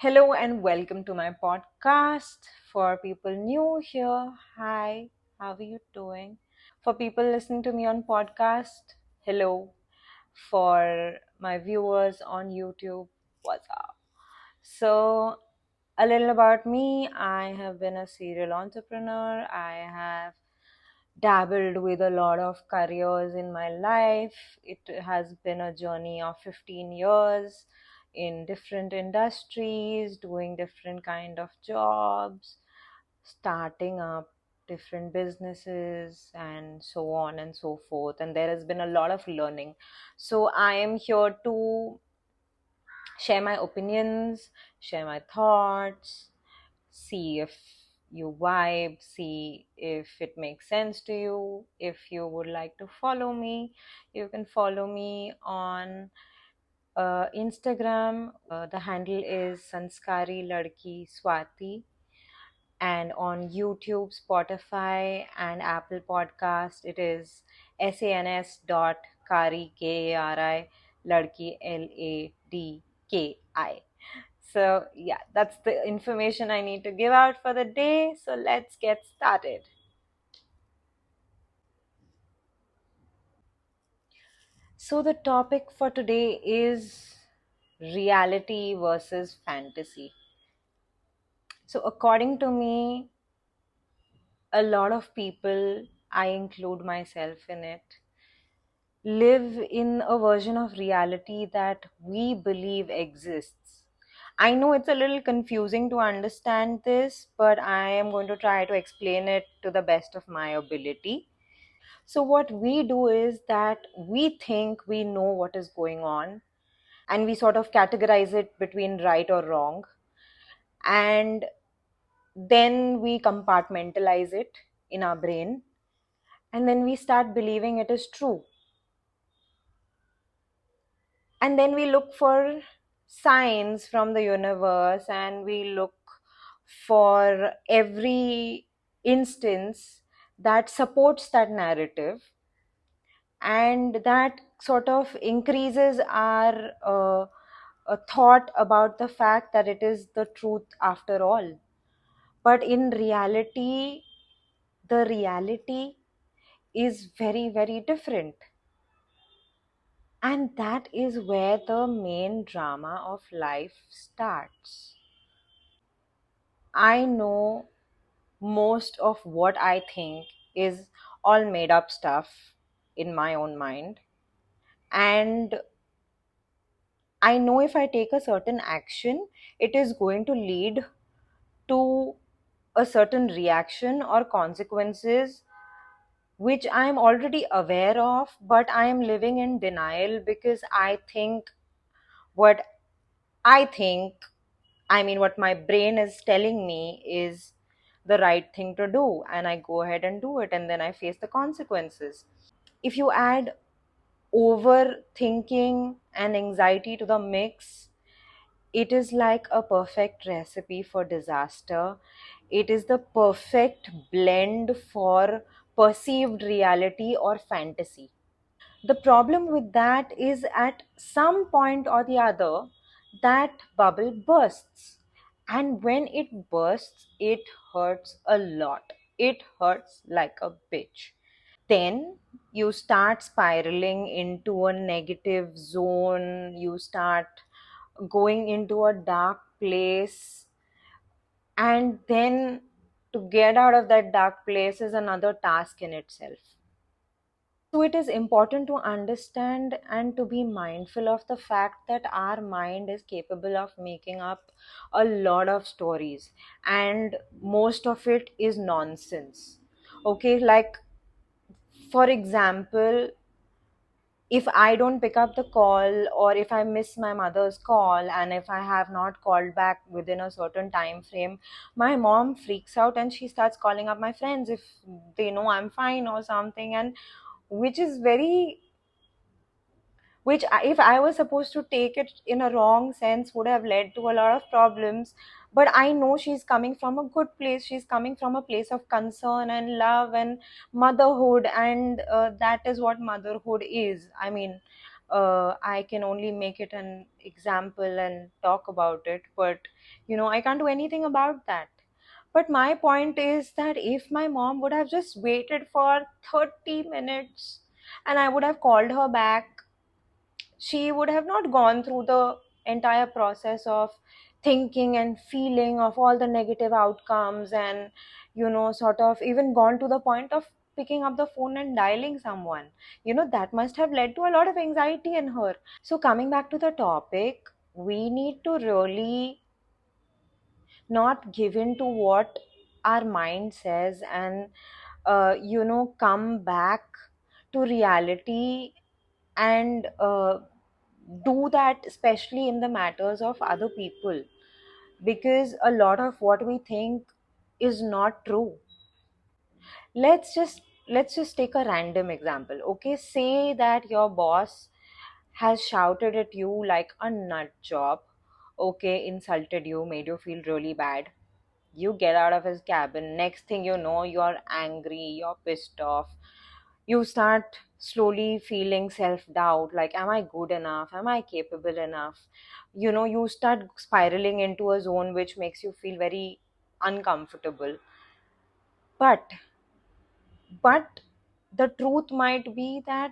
Hello and welcome to my podcast. For people new here, hi, how are you doing? For people listening to me on podcast, hello. For my viewers on YouTube, what's up? So, a little about me. I have been a serial entrepreneur. I have dabbled with a lot of careers in my life. It has been a journey of 15 years in different industries, doing different kind of jobs, starting up different businesses and so on and so forth, and there has been a lot of learning. So I am here to share my opinions, share my thoughts, see if you vibe, see if it makes sense to you. If you would like to follow me, you can follow me on Instagram. The handle is Sanskari Ladki Swati, and on YouTube, Spotify, and Apple Podcast, it is sans.kari Kari Ladki Ladki. So, yeah, that's the information I need to give out for the day. So, let's get started. So, the topic for today is reality versus fantasy. So, according to me, a lot of people, I include myself in it, live in a version of reality that we believe exists. I know it's a little confusing to understand this, but I am going to try to explain it to the best of my ability. So, what we do is that we think we know what is going on, and we sort of categorize it between right or wrong, and then we compartmentalize it in our brain, and then we start believing it is true. And then we look for signs from the universe, and we look for every instance that supports that narrative, and that sort of increases our a thought about the fact that it is the truth after all. But in reality, the reality is very, very different. And that is where the main drama of life starts. I know most of what I think is all made up stuff in my own mind. And I know if I take a certain action, it is going to lead to a certain reaction or consequences which I am already aware of, but I am living in denial because I think what I think, I mean, what my brain is telling me is the right thing to do, and I go ahead and do it, and then I face the consequences. If you add overthinking and anxiety to the mix, it is like a perfect recipe for disaster. It is the perfect blend for perceived reality or fantasy. The problem with that is at some point or the other, that bubble bursts. And when it bursts, it hurts a lot. It hurts like a bitch. Then you start spiraling into a negative zone. You start going into a dark place. And then to get out of that dark place is another task in itself. So it is important to understand and to be mindful of the fact that our mind is capable of making up a lot of stories, and most of it is nonsense. Okay, like for example, if I don't pick up the call, or if I miss my mother's call, and if I have not called back within a certain time frame, my mom freaks out and she starts calling up my friends if they know I'm fine or something, and which is very, if I was supposed to take it in a wrong sense, would have led to a lot of problems. But I know she's coming from a good place. She's coming from a place of concern and love and motherhood, and that is what motherhood is. I mean, I can only make it an example and talk about it, but I can't do anything about that. But my point is that if my mom would have just waited for 30 minutes and I would have called her back, she would have not gone through the entire process of thinking and feeling of all the negative outcomes, and sort of even gone to the point of picking up the phone and dialing someone. That must have led to a lot of anxiety in her. So coming back to the topic, we need to really not give in to what our mind says, and come back to reality, and do that, especially in the matters of other people, because a lot of what we think is not true. Let's just take a random example. Okay, say that your boss has shouted at you like a nut job. Okay, insulted you, made you feel really bad. You get out of his cabin, next thing you know, you're angry, you're pissed off. You start slowly feeling self doubt, like, am I good enough, am I capable enough? You start spiraling into a zone which makes you feel very uncomfortable. But but the truth might be that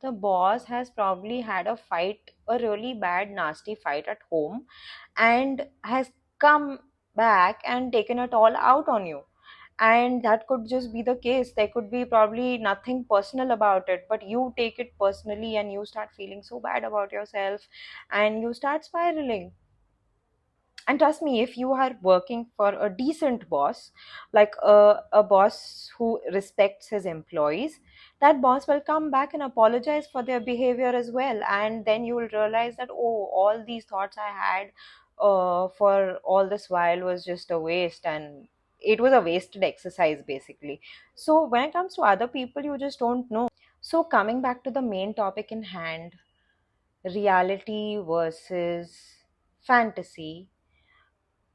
the boss has probably had a fight, a really bad nasty fight at home, and has come back and taken it all out on you. And that could just be the case. There could be probably nothing personal about it, but you take it personally and you start feeling so bad about yourself and you start spiraling. And trust me, if you are working for a decent boss, like a boss who respects his employees, that boss will come back and apologize for their behavior as well. And then you will realize that, oh, all these thoughts I had for all this while was just a waste, and it was a wasted exercise basically. So when it comes to other people, you just don't know. So coming back to the main topic in hand, reality versus fantasy,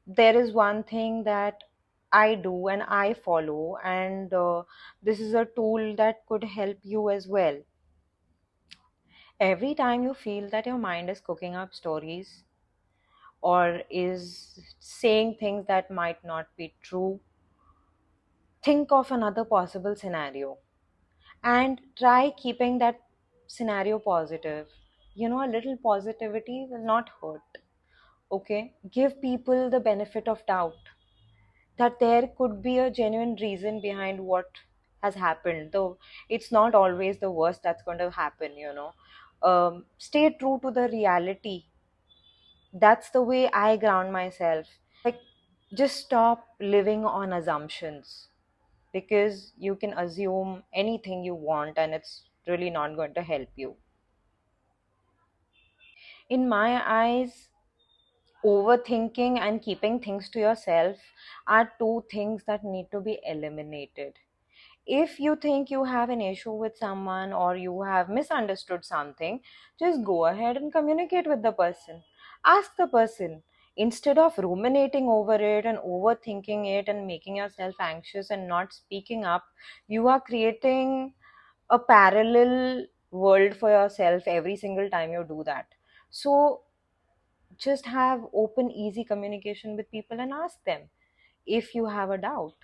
there is one thing that I do and I follow, and this is a tool that could help you as well. Every time you feel that your mind is cooking up stories or is saying things that might not be true, think of another possible scenario and try keeping that scenario positive. A little positivity will not hurt. Okay, give people the benefit of doubt that there could be a genuine reason behind what has happened, though it's not always the worst that's going to happen. Stay true to the reality. That's the way I ground myself. Like, just stop living on assumptions, because you can assume anything you want and it's really not going to help you. In my eyes, overthinking and keeping things to yourself are two things that need to be eliminated. If you think you have an issue with someone or you have misunderstood something, just go ahead and communicate with the person. Ask the person. Instead of ruminating over it and overthinking it and making yourself anxious and not speaking up, you are creating a parallel world for yourself every single time you do that. So just have open, easy communication with people and ask them if you have a doubt.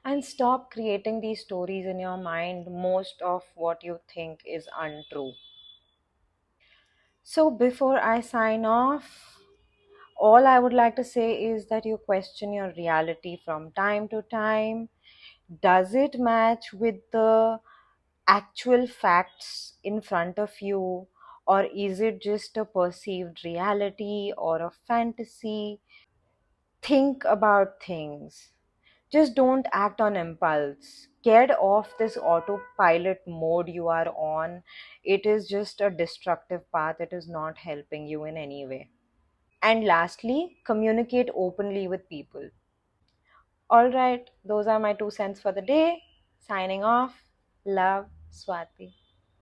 And stop creating these stories in your mind. Most of what you think is untrue. So before I sign off, all I would like to say is that you question your reality from time to time. Does it match with the actual facts in front of you, or is it just a perceived reality or a fantasy? Think about things. Just don't act on impulse. Get off this autopilot mode you are on. It is just a destructive path. It is not helping you in any way. And lastly, communicate openly with people. All right, those are my 2 cents for the day. Signing off. Love, Swati.